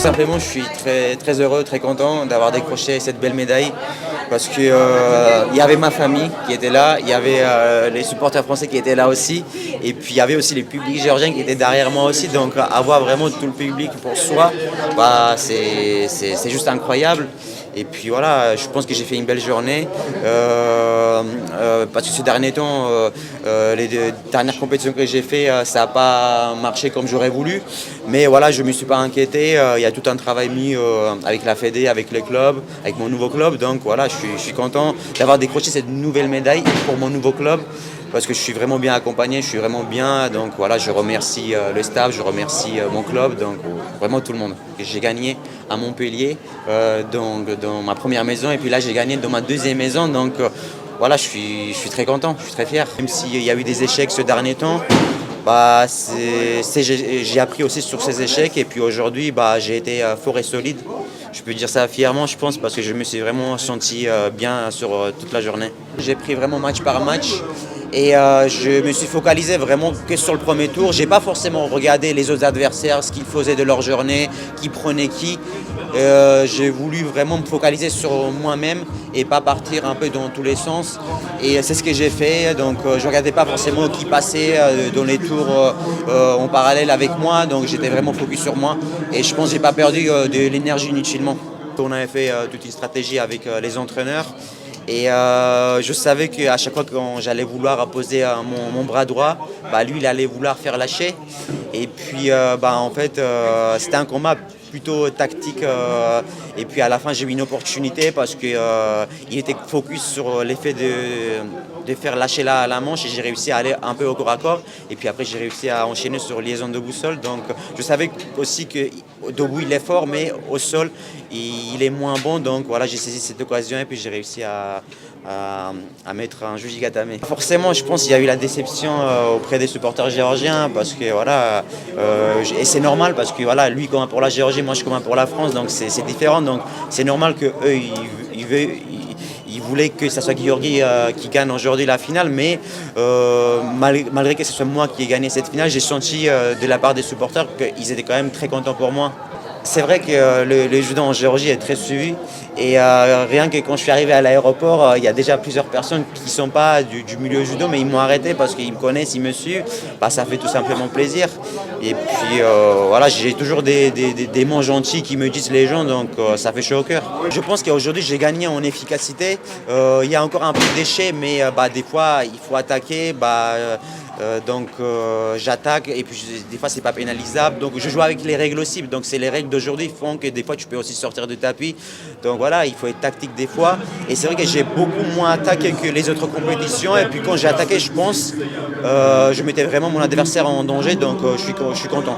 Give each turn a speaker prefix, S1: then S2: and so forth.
S1: simplement, je suis très heureux, très content d'avoir décroché cette belle médaille parce que il y avait ma famille qui était là, il y avait les supporters français qui étaient là aussi, et puis il y avait aussi les publics géorgiens qui étaient derrière moi aussi. Donc avoir vraiment tout le public pour soi, bah, c'est juste incroyable. Et puis voilà, je pense que j'ai fait une belle journée parce que ces derniers temps, les dernières compétitions que j'ai fait, ça n'a pas marché comme j'aurais voulu. Mais voilà, je ne me suis pas inquiété. Il y a tout un travail mis avec la Fédé, avec le club, avec mon nouveau club. Donc voilà, je suis content d'avoir décroché cette nouvelle médaille pour mon nouveau club, parce que je suis vraiment bien accompagné, je suis vraiment bien. Donc voilà, je remercie le staff, je remercie mon club, donc vraiment tout le monde. J'ai gagné à Montpellier, donc dans ma première maison, et puis là j'ai gagné dans ma deuxième maison. Donc voilà, je suis très content, je suis très fier. Même s'il y a eu des échecs ce dernier temps, bah, j'ai appris aussi sur ces échecs, et puis aujourd'hui bah, j'ai été fort et solide. Je peux dire ça fièrement, je pense, parce que je me suis vraiment senti bien sur toute la journée. J'ai pris vraiment match par match. Et je me suis focalisé vraiment que sur le premier tour. Je n'ai pas forcément regardé les autres adversaires, ce qu'ils faisaient de leur journée, qui prenaient qui. J'ai voulu vraiment me focaliser sur moi-même et pas partir un peu dans tous les sens. Et c'est ce que j'ai fait. Donc je ne regardais pas forcément qui passait dans les tours en parallèle avec moi. Donc j'étais vraiment focus sur moi. Et je pense que je n'ai pas perdu de l'énergie inutilement. On avait fait toute une stratégie avec les entraîneurs. Et je savais qu'à chaque fois que j'allais vouloir poser mon bras droit, bah, lui il allait vouloir faire lâcher. Et puis bah, en fait c'était un combat plutôt tactique, et puis à la fin j'ai eu une opportunité parce qu'il était focus sur l'effet de faire lâcher la manche, et j'ai réussi à aller un peu au corps à corps, et puis après j'ai réussi à enchaîner sur liaison de boussole. Donc je savais aussi que debout il est fort, mais au sol il est moins bon. Donc voilà, j'ai saisi cette occasion et puis j'ai réussi à mettre un Juji Gatame. Forcément, je pense qu'il y a eu la déception auprès des supporters géorgiens, parce que voilà, et c'est normal parce que voilà, lui combat pour la Géorgie, moi je combats pour la France, donc c'est différent. Donc c'est normal que eux ils voulaient que ce soit Giorgi qui gagne aujourd'hui la finale, mais malgré que ce soit moi qui ai gagné cette finale, j'ai senti de la part des supporters qu'ils étaient quand même très contents pour moi. C'est vrai que le judo en Géorgie est très suivi, et rien que quand je suis arrivé à l'aéroport, il y a déjà plusieurs personnes qui ne sont pas du milieu judo, mais ils m'ont arrêté parce qu'ils me connaissent, ils me suivent. Bah, ça fait tout simplement plaisir. Et puis voilà, j'ai toujours des mots gentils qui me disent les gens, donc ça fait chaud au cœur. Je pense qu'aujourd'hui j'ai gagné en efficacité. Il y a encore un peu de déchets, mais bah, des fois il faut attaquer. Donc j'attaque, et puis des fois c'est pas pénalisable, donc je joue avec les règles aussi. Donc c'est les règles d'aujourd'hui qui font que des fois tu peux aussi sortir du tapis. Donc voilà, il faut être tactique des fois, et c'est vrai que j'ai beaucoup moins attaqué que les autres compétitions, et puis quand j'ai attaqué, je pense je mettais vraiment mon adversaire en danger. Donc je suis content.